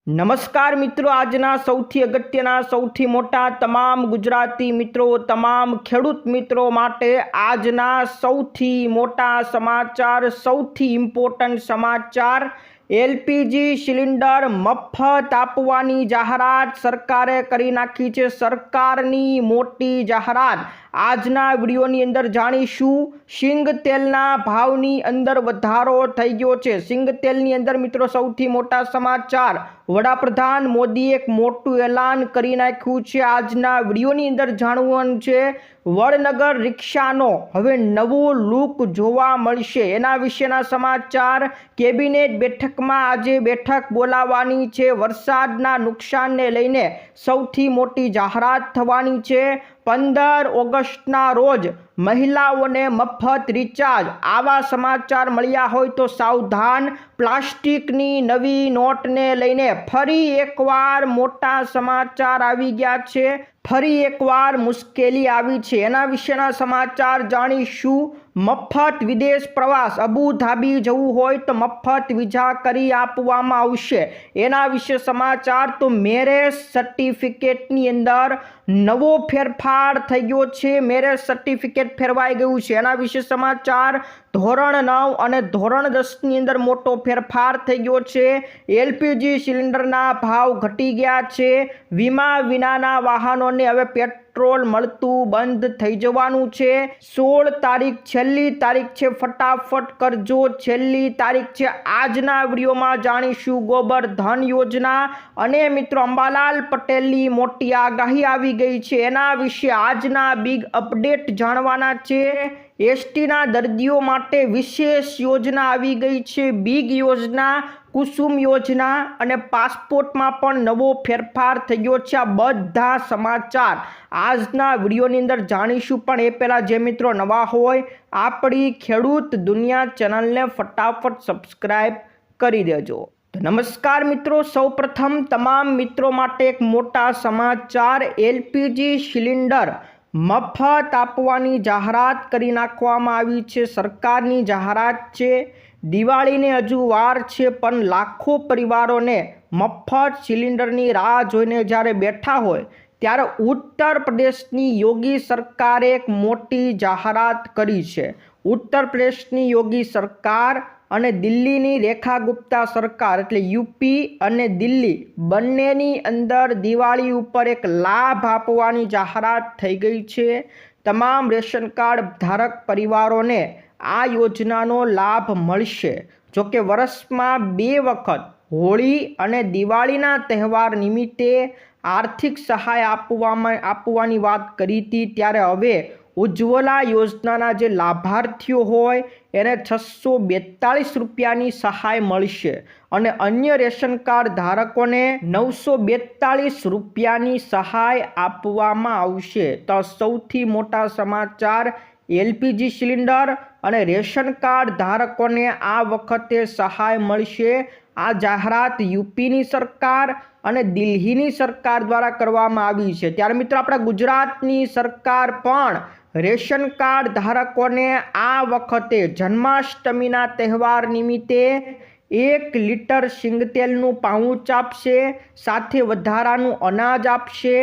નમસ્કાર મિત્રો, આજના સૌથી અગત્યના સૌથી મોટા તમામ ગુજરાતી મિત્રો, તમામ ખેડૂત મિત્રો માટે આજના સૌથી મોટા સમાચાર, સૌથી ઇમ્પોર્ટન્ટ સમાચાર, એલપીજી સિલિન્ડર મફત આપવાની જાહેરાત સરકારે કરી નાખી છે। સરકારની મોટી જાહેરાત આજના વિડીયોની અંદર જાણીશું। સિંગ તેલના ભાવની અંદર વધારો થઈ ગયો છે। સિંગ તેલની અંદર મિત્રો સૌથી મોટા સમાચાર, વડાપ્રધાન મોદીએ એક મોટું એલાન કરી નાખ્યું છે। આજના વિડીયોની અંદર જાણવાનું છે વડનગર રિક્ષાનો હવે નવો લુક જોવા મળશે, એના વિશેના સમાચાર। કેબિનેટ બેઠકમાં આજે બેઠક બોલાવવાની છે। વરસાદના નુકસાનને લઈને સૌથી મોટી જાહેરાત થવાની છે। 15 ઓગસ્ટના રોજ મહિલાઓને મફત રિચાર્જ, આવા સમાચાર મળ્યા હોય તો સાવધાન। પ્લાસ્ટિકની નવી નોટને લઈને ફરી એકવાર મોટા સમાચાર આવી ગયા છે। ફરી એકવાર મુશ્કેલી આવી છે, એના વિશેના સમાચાર જાણીશું। મફત વિદેશ પ્રવાસ, અબુધાબી જવું હોય તો મફત વિઝા કરી આપવામાં આવશે, એના વિશે સમાચાર। તો મેરેજ સર્ટિફિકેટની અંદર નવો ફેરફાર થઈ ગયો છે। મેરેજ સર્ટિફિકેટ ફેરવાઈ ગયું છે, એના વિશે સમાચાર। ધોરણ 9 અને ધોરણ 10ની અંદર મોટો ફેરફાર થઈ ગયો છે। એલપીજી સિલિન્ડરના ભાવ ઘટી ગયા છે। વીમા વિનાના વાહનોને હવે પેટ્રોલ મળતું બંધ થઈ જવાનું છે। 16 તારીખ છેલ્લી તારીખ છે, ફટાફટ કરજો, છેલ્લી તારીખ છે। આજના વિડીયોમાં જાણીશું ગોબરધન યોજના અને મિત્રો અંબાલાલ પટેલની મોટી આગાહી આવી ગઈ છે, એના વિશે આજના બિગ અપડેટ જાણવાના છે। એસટીના દર્દીઓ માટે વિશેષ યોજના આવી ગઈ છે, બિગ યોજના, કુસુમ યોજના અને પાસપોર્ટમાં પણ નવો ફેરફાર થઈ ગયો છે। આ બધા સમાચાર આજના વિડીયોની અંદર જાણીશું, પણ એ પહેલાં જે મિત્રો નવા હોય આપણી ખેડૂત દુનિયા ચેનલને ફટાફટ સબસ્ક્રાઈબ કરી દેજો। નમસ્કાર મિત્રો, સૌપ્રથમ તમામ મિત્રો માટે એક મોટા સમાચાર, એલપીજી સિલિન્ડર મફત આપવાની જાહેરાત કરી નાખવામાં આવી છે। સરકારની જાહેરાત છે। દિવાળીને હજુ વાર છે, પણ લાખો પરિવારોને મફત સિલિન્ડરની રાહ જોઈને જ્યારે બેઠા હોય ત્યારે ઉત્તર પ્રદેશની યોગી સરકારે એક મોટી જાહેરાત કરી છે। ઉત્તર પ્રદેશની યોગી સરકાર અને દિલ્હીની રેખા ગુપ્તા સરકાર એટલે યુપી અને દિલ્હી બંનેની અંદર દિવાળી ઉપર એક લાભ આપવાની જાહેરાત થઈ ગઈ છે। તમામ રેશન કાર્ડ ધારક પરિવારોને આ યોજનાનો લાભ મળશે। જોકે વર્ષમાં 2 વખત હોળી અને દિવાળીના તહેવાર નિમિત્તે આર્થિક સહાય આપવાની વાત કરી હતી, ત્યારે હવે ઉજ્જવલા યોજનાના જે લાભાર્થીઓ હોય એને 642 રૂપિયાની સહાય મળશે અને અન્ય રેશન કાર્ડ ધારકોને 942 રૂપિયાની સહાય આપવામાં આવશે। તો સૌથી મોટા સમાચાર, એલપીજી સિલિન્ડર અને રેશન કાર્ડ ધારકોને આ વખતે સહાય મળશે। આ જાહેરાત યુપીની સરકાર અને દિલ્હીની સરકાર દ્વારા કરવામાં આવી છે। ત્યારે મિત્રો આપણા ગુજરાતની સરકાર પણ રેશન કાર્ડ ધારકોને આ વખતે જન્માષ્ટમીના તહેવાર નિમિત્તે 1 લીટર સિંગતેલનું પાઉચ આપશે, સાથે વધારાનું અનાજ આપશે,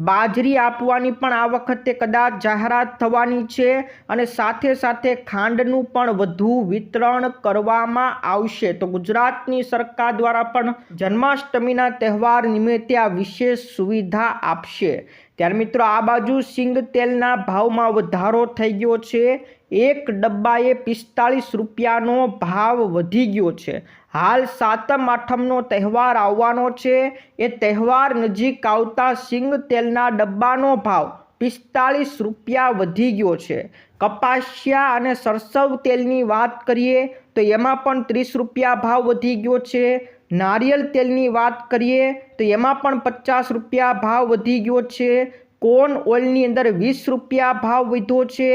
બાજરી આપવાની પણ આ વખતે કદાચ જાહેરાત થવાની છે અને સાથે સાથે ખાંડનું પણ વધુ વિતરણ કરવામાં આવશે। તો ગુજરાતની સરકાર દ્વારા પણ જન્માષ્ટમીના તહેવાર નિમિત્તે આ વિશેષ સુવિધા આપશે। ત્યારે મિત્રો આ બાજુ સિંગ તેલના ભાવમાં વધારો થઈ ગયો છે। એક ડબ્બાએ 45 રૂપિયાનો ભાવ વધી ગયો છે। હાલ સાતમ આઠમનો તહેવાર આવવાનો છે, એ તહેવાર નજીક આવતા સિંગ તેલના ડબ્બાનો ભાવ 45 રૂપિયા વધી ગયો છે। કપાસિયા અને સરસવ તેલની વાત કરીએ તો એમાં પણ 30 રૂપિયા ભાવ વધી ગયો છે। નારિયેળ તેલની વાત કરીએ તો એમાં પણ 50 રૂપિયા ભાવ વધી ગયો છે। કોર્ન ઓઇલની અંદર 20 રૂપિયા ભાવ વધ્યો છે।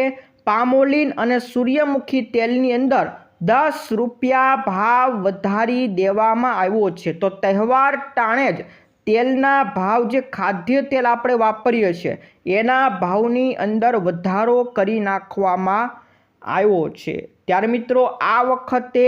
પામોલીન અને સૂર્યમુખી તેલની અંદર 10 રૂપિયા ભાવ વધારી દેવામાં આવ્યો છે। તો તહેવાર ટાણે જ તેલના ભાવ, જે ખાદ્ય તેલ આપણે વાપરીએ છીએ એના ભાવની અંદર વધારો કરી નાખવામાં આવ્યો છે। ત્યારે મિત્રો આ વખતે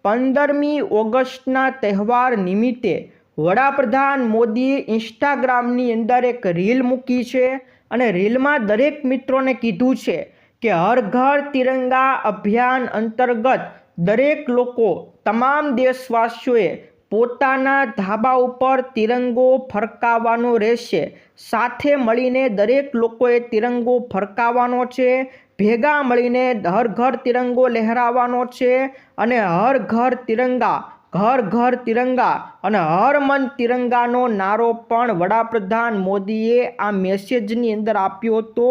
15મી ઓગસ્ટના તહેવાર નિમિત્તે વડાપ્રધાન મોદીએ ઇન્સ્ટાગ્રામની અંદર એક રીલ મૂકી છે અને રીલમાં દરેક મિત્રોને કીધું છે કે હર ઘર તિરંગા અભિયાન અંતર્ગત દરેક લોકો તમામ દેશવાસીઓએ પોતાના ધાબા ઉપર તિરંગો ફરકાવવાનો રહેશે। સાથે મળીને દરેક લોકોએ તિરંગો ફરકાવવાનો છે, ભેગા મળીને હર ઘર તિરંગો લહેરાવવાનો છે અને હર ઘર તિરંગા ઘર ઘર તિરંગા અને હર મન તિરંગાનો નારો પણ વડાપ્રધાન મોદીએ આ મેસેજની અંદર આપ્યો હતો।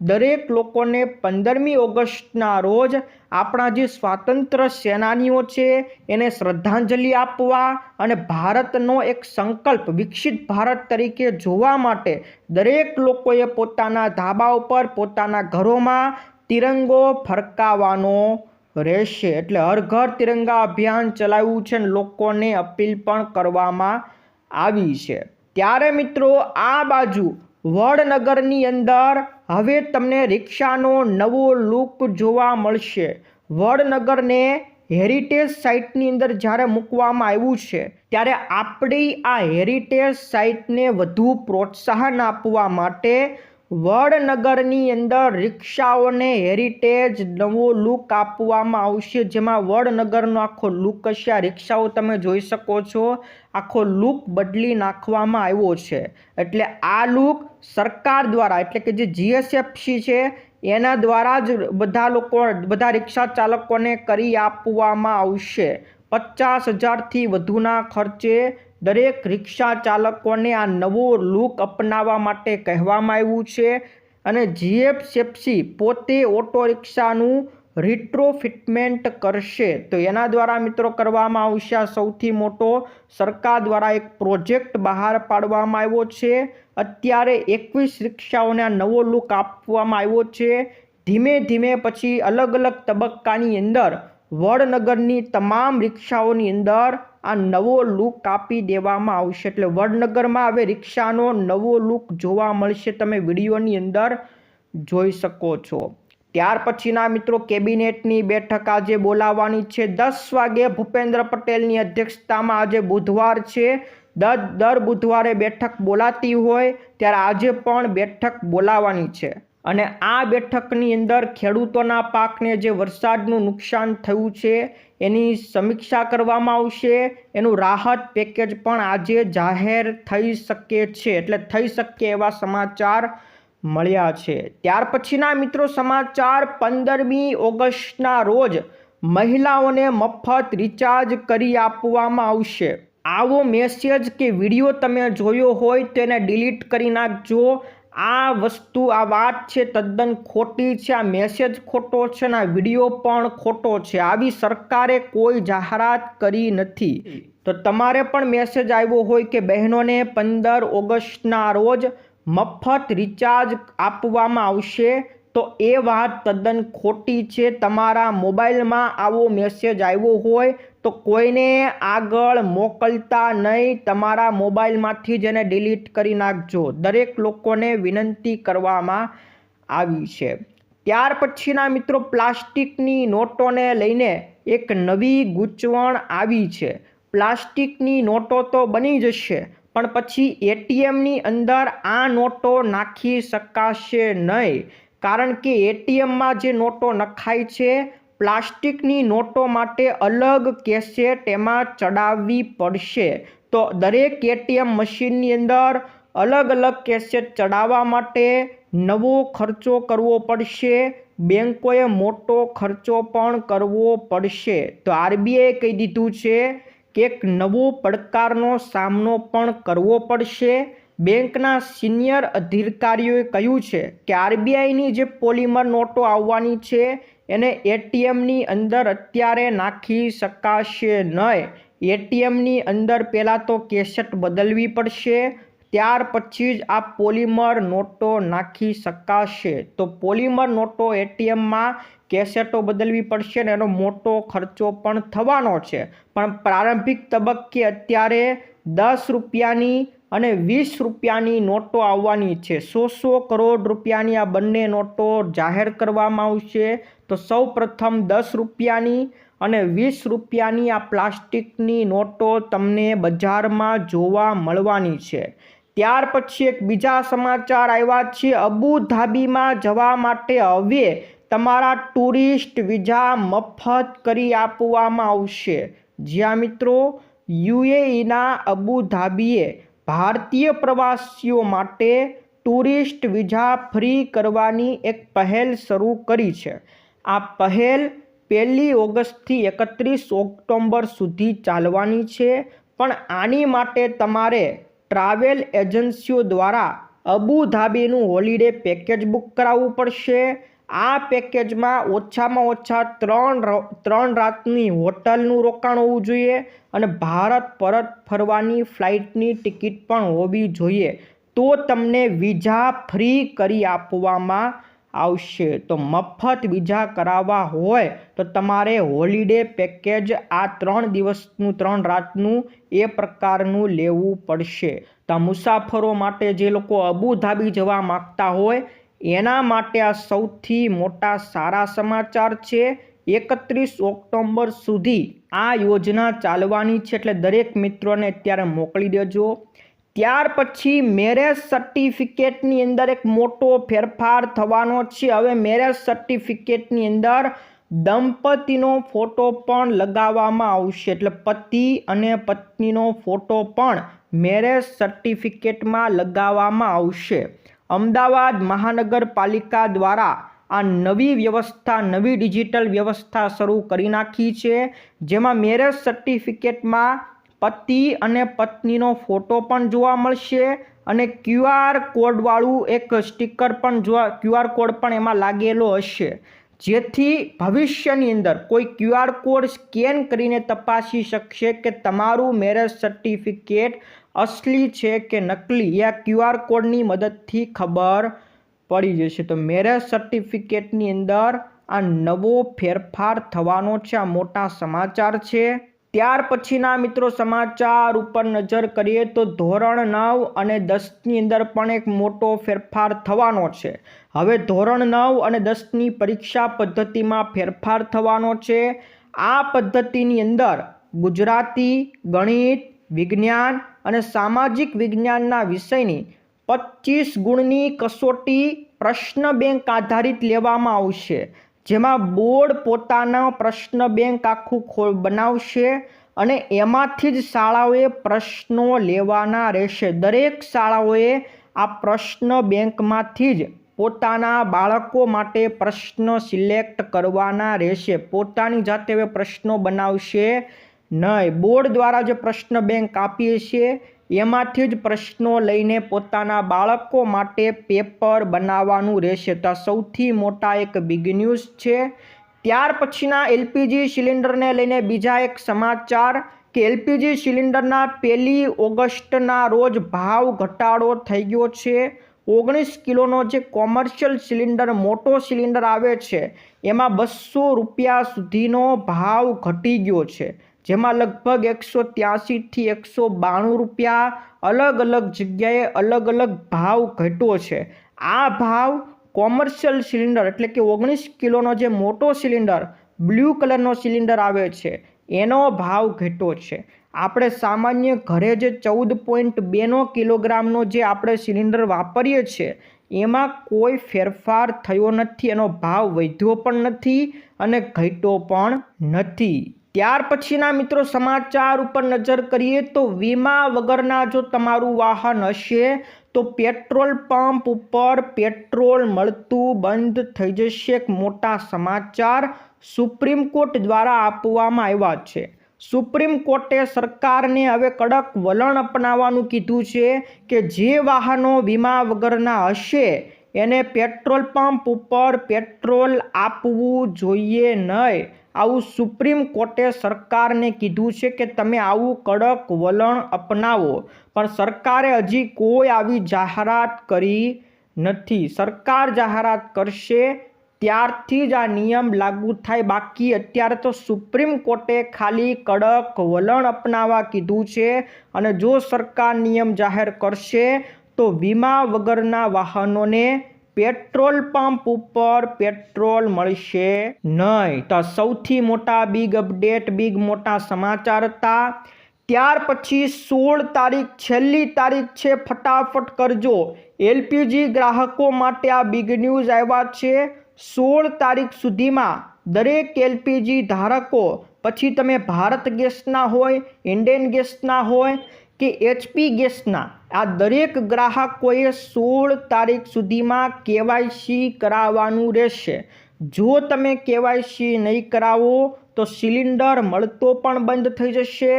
દરેક લોકોને 15મી ઓગસ્ટના રોજ આપણા જે સ્વાતંત્ર્ય સેનાનીઓ છે એને શ્રદ્ધાંજલિ આપવા અને ભારતનો એક સંકલ્પ વિકસિત ભારત તરીકે જોવા માટે દરેક લોકોએ પોતાના ધાબા ઉપર પોતાના ઘરોમાં તિરંગો ફરકાવવાનો રહેશે। એટલે હર ઘર તિરંગા અભિયાન ચલાવ્યું છે અને લોકોને અપીલ પણ કરવામાં આવી છે। ત્યારે મિત્રો આ બાજુ વડનગરની અંદર હવે તમને રિક્ષાનો નવો લુક જોવા મળશે। વડનગરને હેરિટેજ સાઇટની અંદર જ્યારે મૂકવામાં આવ્યું છે ત્યારે આપણી આ હેરિટેજ સાઇટને વધુ પ્રોત્સાહન આપવા માટે વડનગરની અંદર રિક્ષાઓને હેરિટેજ નવો લુક આપવામાં આવશે, જેમાં વડનગરનો આખો લુક હશે। આ રિક્ષાઓ તમે જોઈ શકો છો, આખો લુક બદલી નાખવામાં આવ્યો છે। એટલે આ લુક સરકાર દ્વારા એટલે કે જે જીએસએફસી છે એના દ્વારા જ બધા રિક્ષા ચાલકોને કરી આપવામાં આવશે। 50,000થી વધુના ખર્ચે દરેક રિક્ષા ચાલકોને આ નવો લુક અપનાવવા માટે કહેવામાં આવ્યું છે અને જીએસએફસી પોતે ઓટો રિક્ષાનું રિટ્રોફિટમેન્ટ કરશે। તો એના દ્વારા મિત્રો કરવામાં આવશે આ સૌથી મોટો સરકાર દ્વારા એક પ્રોજેક્ટ બહાર પાડવામાં આવ્યો છે। અત્યારે 21 રિક્ષાઓને આ નવો લુક આપવામાં આવ્યો છે। ધીમે ધીમે પછી અલગ અલગ તબક્કાની અંદર વડનગરની તમામ રિક્ષાઓની અંદર આ નવો લુક આપી દેવામાં આવશે। એટલે વડનગરમાં હવે રિક્ષાનો નવો લુક જોવા મળશે, તમે વિડીયોની અંદર જોઈ શકો છો। ત્યાર પછીના મિત્રો કેબિનેટની બેઠક આજે બોલાવવાની છે 10 વાગે ભૂપેન્દ્ર પટેલની અધ્યક્ષતામાં। આજે બુધવાર છે, દર બુધવારે બેઠક બોલાતી હોય ત્યારે આજે પણ બેઠક બોલાવવાની છે અને આ બેઠકની અંદર ખેડૂતોના પાકને જે વરસાદનું નુકસાન થયું છે એની સમીક્ષા કરવામાં આવશે। એનું રાહત પેકેજ પણ આજે જાહેર થઈ શકે છે, એટલે થઈ શકે એવા સમાચાર મળ્યા છે। ત્યાર પછીના મિત્રો સમાચાર 15મી ઓગસ્ટના રોજ મહિલાઓને મફત રિચાર્જ કરી આપવામાં આવશે। આવો મેસેજ કે વિડીયો તમે જોયો હોય તો એને ડિલીટ કરી નાખજો। આ વાત છે તદ્દન ખોટી છે, આ મેસેજ ખોટો છે અને આ વિડીયો પણ ખોટો છે। આવી સરકારે કોઈ જાહેરાત કરી નથી। તો તમારે પણ મેસેજ આવ્યો હોય કે બહેનોને 15 ઓગસ્ટના રોજ મફત રિચાર્જ આપવામાં આવશે, તો એ વાત તદ્દન ખોટી છે। તમારા મોબાઈલમાં આવો મેસેજ આવ્યો હોય તો કોઈને આગળ મોકલતા નહીં, તમારા મોબાઈલમાંથી જ એને ડિલીટ કરી નાખજો। દરેક લોકોને વિનંતી કરવામાં આવી છે। ત્યાર પછીના મિત્રો પ્લાસ્ટિકની નોટોને લઈને એક નવી ગૂંચવણ આવી છે। પ્લાસ્ટિકની નોટો તો બની જશે પણ પછી એટીએમની અંદર આ નોટો નાખી શકાશે નહીં, કારણ કે એટીએમમાં જે નોટો નખાય છે પ્લાસ્ટિકની નોટો માટે અલગ કેસેટ એમાં ચડાવવી પડશે। તો દરેક એટીએમ મશીનની અંદર અલગ અલગ કેસેટ ચડાવવા માટે નવો ખર્ચો કરવો પડશે। બેંકોએ મોટો ખર્ચો પણ કરવો પડશે। તો આરબીઆઈએ કહી દીધું છે કે એક નવો પડકારનો સામનો પણ કરવો પડશે। બેંકના સિનિયર અધિકારીઓએ કહ્યું છે કે આરબીઆઈની જે પોલિમર નોટો આવવાની છે એને એટીએમની અંદર અત્યારે નાખી શકાશે નહીં। એટીએમની અંદર પહેલાં તો કેસેટ બદલવી પડશે, ત્યાર પછી જ આ પોલિમર નોટો નાખી શકાશે। તો પોલિમર નોટો એટીએમમાં કેસેટો બદલવી પડશે ને એનો મોટો ખર્ચો પણ થવાનો છે। પણ પ્રારંભિક તબક્કે અત્યારે 10 રૂપિયાની અને 20 રૂપિયાની નોટો આવવાની છે। 100 કરોડ રૂપિયાની આ બંને નોટો જાહેર કરવામાં આવશે। તો સૌ પ્રથમ 10 રૂપિયાની અને 20 રૂપિયાની આ પ્લાસ્ટિકની નોટો તમને બજારમાં જોવા મળવાની છે। ત્યાર પછી એક બીજા સમાચાર આવ્યા છે। અબુધાબીમાં જવા માટે હવે તમારા ટુરિસ્ટ વિઝા મફત કરી આપવામાં આવશે। જ્યાં મિત્રો યુએઈના અબુધાબીએ ભારતીય પ્રવાસીઓ માટે ટુરિસ્ટ વિઝા ફ્રી કરવાની એક પહેલ શરૂ કરી છે। આ પહેલ 1 ઓગસ્ટથી 31 ઓક્ટોબર સુધી ચાલવાની છે, પણ આની માટે તમારે ટ્રાવેલ એજન્સીઓ દ્વારા અબુધાબીનું હોલિડે પેકેજ બુક કરાવવું પડશે। આ પેકેજમાં ઓછામાં ઓછા 3 રાતની હોટલનું રોકાણ હોવું જોઈએ અને ભારત પરત ફરવાની ફ્લાઇટની ટિકિટ પણ હોવી જોઈએ, તો તમને વિઝા ફ્રી કરી આપવામાં આવશે। તો મફત વિઝા કરાવવા હોય તો તમારે હોલિડે પેકેજ આ 3 દિવસનું 3 રાતનું એ પ્રકારનું લેવું પડશે। તો મુસાફરો માટે જે લોકો અબુધાબી જવા માગતા હોય એના માટે આ સૌથી મોટા સારા સમાચાર છે। 31 ઓક્ટોબર સુધી આ યોજના ચાલવાની છે, એટલે દરેક મિત્રોને અત્યારે મોકલી દેજો। ત્યાર પછી મેરેજ સર્ટિફિકેટની અંદર એક મોટો ફેરફાર થવાનો છે। હવે મેરેજ સર્ટિફિકેટની અંદર દંપતીનો ફોટો પણ લગાવવામાં આવશે, એટલે પતિ અને પત્નીનો ફોટો પણ મેરેજ સર્ટિફિકેટમાં લગાવવામાં આવશે। અમદાવાદ મહાનગરપાલિકા દ્વારા આ નવી વ્યવસ્થા, નવી ડિજિટલ વ્યવસ્થા શરૂ કરી નાખી છે, જેમાં મેરેજ સર્ટિફિકેટમાં પતિ અને પત્નીનો ફોટો પણ જોવા મળશે અને QR કોડવાળું એક સ્ટીકર પણ QR કોડ પણ એમાં લાગેલો હશે, જેથી ભવિષ્યની અંદર કોઈ QR કોડ સ્કેન કરીને તપાસી શકશે કે તમારું મેરેજ સર્ટિફિકેટ અસલી છે કે નકલી। આ QR કોડની મદદથી ખબર પડી જશે। તો મેરેજ સર્ટિફિકેટની અંદર આ નવો ફેરફાર થવાનો છે, આ મોટા સમાચાર છે। ત્યાર પછીના મિત્રો સમાચાર ઉપર નજર કરીએ તો ધોરણ 9 અને 10ની અંદર પણ એક મોટો ફેરફાર થવાનો છે। હવે ધોરણ 9 અને 10ની પરીક્ષા પદ્ધતિમાં ફેરફાર થવાનો છે। આ પદ્ધતિની અંદર ગુજરાતી, ગણિત, વિજ્ઞાન અને સામાજિક વિજ્ઞાનના વિષયની 25 ગુણની કસોટી પ્રશ્ન બેંક આધારિત લેવામાં આવશે, જેમાં બોર્ડ પોતાનો પ્રશ્ન બેંક આખું બનાવશે અને એમાંથી જ શાળાઓએ પ્રશ્નો લેવાના રહેશે। દરેક શાળાઓએ આ પ્રશ્ન બેંકમાંથી જ પોતાના બાળકો માટે પ્રશ્નો સિલેક્ટ કરવાના રહેશે। પોતાની જાતે હવે પ્રશ્નો બનાવશે નહીં। બોર્ડ દ્વારા જે પ્રશ્ન બેંક આપીએ છીએ એમાંથી જ પ્રશ્નો લઈને પોતાના બાળકો માટે પેપર બનાવવાનું રહેશે। તો આ સૌથી મોટા એક બિગ ન્યૂઝ છે। ત્યાર પછીના LPG સિલિન્ડરને લઈને બીજા એક સમાચાર કે LPG સિલિન્ડરના 1 ઓગસ્ટના રોજ ભાવ ઘટાડો થઈ ગયો છે। 19 કિલોનો જે કોમર્શિયલ સિલિન્ડર, મોટો સિલિન્ડર આવે છે, એમાં 200 રૂપિયા સુધીનો ભાવ ઘટી ગયો છે, જેમાં લગભગ 183 થી 192 રૂપિયા અલગ અલગ જગ્યાએ અલગ અલગ ભાવ ઘટ્યો છે। આ ભાવ કોમર્શિયલ સિલિન્ડર એટલે કે 19 કિલોનો જે મોટો સિલિન્ડર, બ્લુ કલરનો સિલિન્ડર આવે છે, એનો ભાવ ઘટ્યો છે। આપણે સામાન્ય ઘરે જે 14.2 કિલોગ્રામનો જે આપણે સિલિન્ડર વાપરીએ છીએ એમાં કોઈ ફેરફાર થયો નથી, એનો ભાવ વધ્યો પણ નથી અને ઘટ્યો પણ નથી। ત્યાર પછીના મિત્રો સમાચાર ઉપર નજર કરીએ તો વીમા વગરના જો તમારું વાહન હશે તો પેટ્રોલ પંપ ઉપર પેટ્રોલ મળતું બંધ થઈ જશે। એક મોટા સમાચાર સુપ્રીમ કોર્ટ દ્વારા આપવામાં આવ્યા છે। સુપ્રીમ કોર્ટે સરકારને હવે કડક વલણ અપનાવવાનું કીધું છે કે જે વાહનો વીમા વગરના હશે એને પેટ્રોલ પંપ ઉપર પેટ્રોલ આપવું જોઈએ નહીં। આવું સુપ્રીમ કોર્ટે સરકારને કીધું છે કે તમે આવું કડક વલણ અપનાવો, પણ સરકારે હજી કોઈ આવી જાહેરાત કરી નથી। સરકાર જાહેરાત કરશે ત્યારથી જ આ નિયમ લાગુ થાય, બાકી અત્યારે તો સુપ્રીમ કોર્ટે ખાલી કડક વલણ અપનાવવા કીધું છે અને જો સરકાર નિયમ જાહેર કરશે તો વીમા વગરના વાહનોને પેટ્રોલ પંપ ઉપર પેટ્રોલ મળશે નહીં. તો સૌથી મોટા બિગ અપડેટ, બિગ મોટા સમાચાર હતા. ત્યાર પછી 16 તારીખ છેલ્લી તારીખ છે, ફટાફટ કરજો. એલપીજી ગ્રાહકો માટે આ બિગ ન્યૂઝ આવ્યા છે. 16 તારીખ સુધીમાં દરેક એલપીજી ધારકો, પછી તમે ભારત ગેસના હોય, ઇન્ડિયન ગેસના હોય કે એચપી ગેસના, આ દરેક ગ્રાહકોએ 16 તારીખ સુધીમાં કેવાયસી કરાવવાનું રહેશે. જો તમે કેવાયસી નહીં કરાવો તો સિલિન્ડર મળતો પણ બંધ થઈ જશે,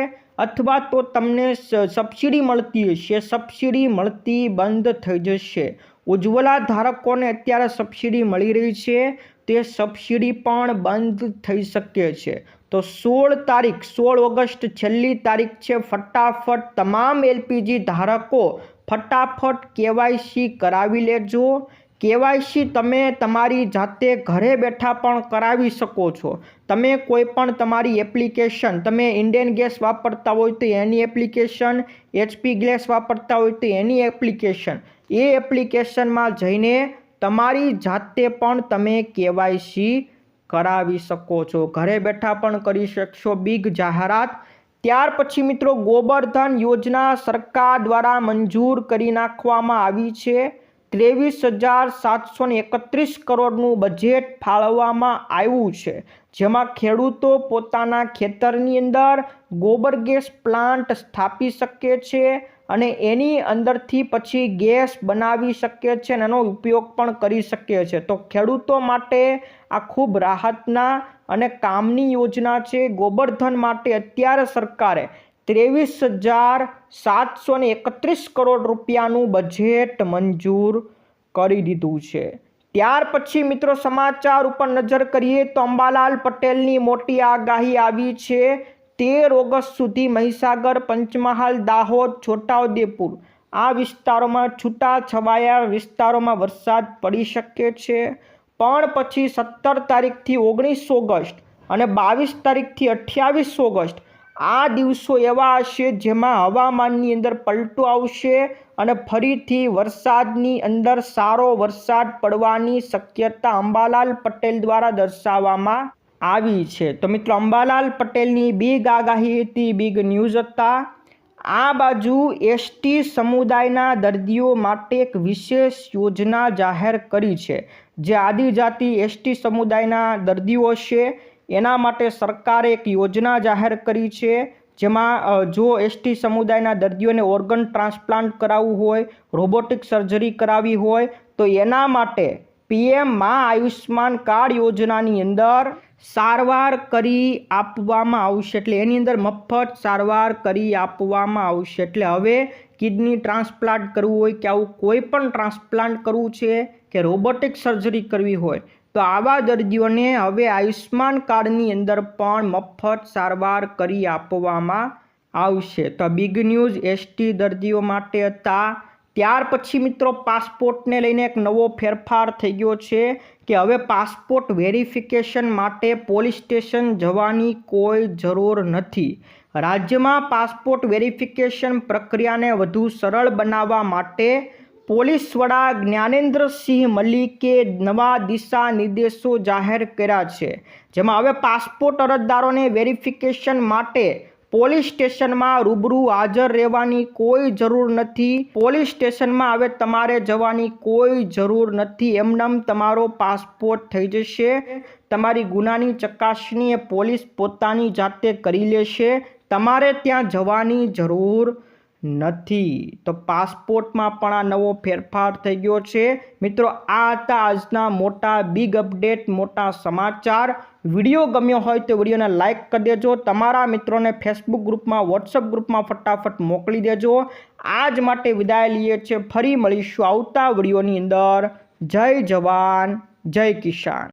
અથવા તો તમને સબસિડી મળતી હશે, સબસિડી મળતી બંધ થઈ જશે. ઉજ્જવલા ધારકોને અત્યારે સબસિડી મળી રહી છે, તે સબસિડી પણ બંધ થઈ શકે છે. તો 16 તારીખ 16 ઓગસ્ટ છેલ્લી તારીખ છે. ફટાફટ તમામ એલપીજી ધારકો ફટાફટ કેવાયસી કરાવી લેજો. કેવાયસી તમે તમારી જાતે ઘરે બેઠા પણ કરાવી શકો છો. તમે કોઈ પણ તમારી એપ્લિકેશન, તમે ઇન્ડિયન ગેસ વાપરતા હોય તો એની એપ્લિકેશન, એચપી ગેસ વાપરતા હોય તો એની એપ્લિકેશન, એ એપ્લિકેશનમાં જઈને તમારી જાતે પણ તમે કેવાયસી કરાવી શકો છો. ઘરે બેઠા પણ કરી શકશો. બિગ જાહેરાત. ત્યાર પછી મિત્રો ગોબરધન યોજના સરકાર દ્વારા મંજૂર કરી નાખવામાં આવી છે. 23,731 કરોડનું બજેટ ફાળવવામાં આવ્યું છે, જેમાં ખેડૂતો પોતાના ખેતરની અંદર ગોબર ગેસ પ્લાન્ટ સ્થાપી શકે છે અને એની અંદરથી પછી ગેસ બનાવી શકે છે અને એનો ઉપયોગ પણ કરી શકે છે. તો ખેડૂતો માટે આ ખૂબ રાહતના અને કામની યોજના છે. ગોબરધન માટે અત્યારે સરકારે 23,731 કરોડ રૂપિયાનું બજેટ મંજૂર કરી દીધું છે. ત્યાર પછી મિત્રો સમાચાર ઉપર નજર કરીએ તો અંબાલાલ પટેલની મોટી આગાહી આવી છે. 13 ઓગસ્ટ સુધી મહીસાગર, પંચમહાલ, દાહોદ, છોટાઉદેપુર આ વિસ્તારોમાં છૂટાછવાયા વિસ્તારોમાં વરસાદ પડી શકે છે. પણ પછી 17 તારીખથી 19 ઓગસ્ટ અને 22 તારીખથી 28 ઓગસ્ટ આ દિવસો એવા હશે જેમાં હવામાનની અંદર પલટો આવશે અને ફરીથી વરસાદની અંદર સારો વરસાદ પડવાની શક્યતા અંબાલાલ પટેલ દ્વારા દર્શાવવામાં આવી છે. તો મિત્રો અંબાલાલ પટેલની બિગ આગાહી હતી, બિગ ન્યૂઝ હતા. આ બાજુ એસટી સમુદાયના દર્દીઓ માટે એક વિશેષ યોજના જાહેર કરી છે. જે આદિજાતિ એસટી સમુદાયના દર્દીઓ છે એના માટે સરકારે એક યોજના જાહેર કરી છે, જેમાં જો એસટી સમુદાયના દર્દીઓને ઓર્ગન ટ્રાન્સપ્લાન્ટ કરાવવું હોય, રોબોટિક સર્જરી કરાવવી હોય તો એના માટે પીએમ મા આયુષ્માન કાર્ડ યોજનાની અંદર સારવાર કરી આપવામાં આવશે. એટલે એની અંદર મફત સારવાર કરી આપવામાં આવશે. એટલે હવે કિડની ટ્રાન્સપ્લાન્ટ કરવું હોય કે આવું કોઈ પણ ટ્રાન્સપ્લાન્ટ કરવું છે કે રોબોટિક સર્જરી કરવી હોય તો આવા દર્દીઓને હવે આયુષ્માન કાર્ડની અંદર પણ મફત સારવાર કરી આપવામાં આવશે. તો બિગ ન્યૂઝ એસટી દર્દીઓ માટે હતા. ત્યાર પછી મિત્રો પાસપોર્ટને લઈને એક નવો ફેરફાર થઈ ગયો છે કે હવે પાસપોર્ટ વેરિફિકેશન માટે પોલીસ સ્ટેશન જવાની કોઈ જરૂર નથી. રાજ્યમાં પાસપોર્ટ વેરિફિકેશન પ્રક્રિયાને વધુ સરળ બનાવવા માટે પોલીસ વડા જ્ઞાનેન્દ્રસિંહ મલિકે નવા દિશા નિર્દેશો જાહેર કર્યા છે, જેમાં હવે પાસપોર્ટ અરજદારોને વેરિફિકેશન માટે પોલીસ સ્ટેશનમાં રૂબરૂ હાજર રહેવાની કોઈ જરૂર નથી. પોલીસ સ્ટેશનમાં હવે તમારે જવાની કોઈ જરૂર નથી. એમનેમ તમારો પાસપોર્ટ થઈ જશે. તમારી ગુનાની ચકાસણી એ પોલીસ પોતાની જાતે કરી લેશે. તમારે ત્યાં જવાની જરૂર નથી. તો પાસપોર્ટમાં પણ આ નવો ફેરફાર થઈ ગયો છે. મિત્રો આ હતા આજના મોટા બિગ અપડેટ, મોટા સમાચાર. વિડીયો ગમ્યો હોય તો વિડીયોને લાઇક કરી દેજો. તમારા મિત્રોને ફેસબુક ગ્રુપમાં, વોટ્સઅપ ગ્રુપમાં ફટાફટ મોકલી દેજો. આજ માટે વિદાય લઈએ છીએ. ફરી મળીશું આવતા વિડીયોની અંદર. જય જવાન, જય કિસાન.